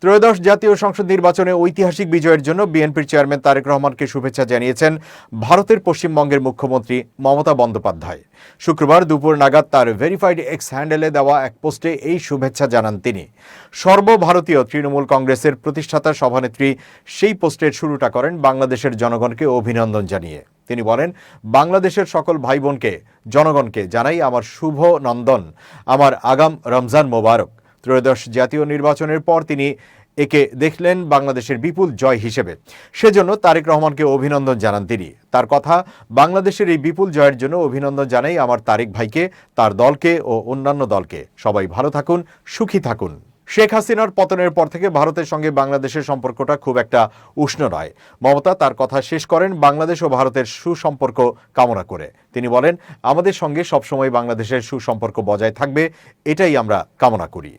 ত্রয়োদশ জাতীয় সংসদ নির্বাচনে ঐতিহাসিক বিজয়ের জন্য বিএনপির চেয়ারম্যান তারেক রহমানকে শুভেচ্ছা জানিয়েছেন ভারতের পশ্চিমবঙ্গের মুখ্যমন্ত্রী মমতা বন্দ্যোপাধ্যায়। শুক্রবার দুপুর নাগাদ তার ভেরিফাইড এক্স হ্যান্ডেলে দেওয়া এক পোস্টে এই শুভেচ্ছা জানান তিনি। সর্বভারতীয় তৃণমূল কংগ্রেসের প্রতিষ্ঠাতা সভানেত্রী সেই পোস্টের শুরুটা করেন বাংলাদেশের জনগণকে অভিনন্দন জানিয়ে। তিনি বলেন, বাংলাদেশের সকল ভাই বোনকে জনগণকে জানাই আমার শুভ নন্দন, আমার আগাম রমজান মোবারক। ত্রয়োদশ জাতীয় নির্বাচনের পর তিনি একে দেখলেন বাংলাদেশের বিপুল জয় হিসেবে। সেজন্য তারেক রহমানকে অভিনন্দন জানান তিনি। তার কথা, বাংলাদেশের এই বিপুল জয়ের জন্য অভিনন্দন জানাই আমার তারেক ভাইকে, তার দলকে ও অন্যান্য দলকে। সবাই ভালো থাকুন, সুখী থাকুন। শেখ হাসিনার পতনের পর থেকে ভারতের সঙ্গে বাংলাদেশের সম্পর্কটা খুব একটা উষ্ণ নয়। মমতা তার কথা শেষ করেন বাংলাদেশ ও ভারতের সুসম্পর্ক কামনা করে। তিনি বলেন, আমাদের সঙ্গে সবসময় বাংলাদেশের সুসম্পর্ক বজায় থাকবে, এটাই আমরা কামনা করি।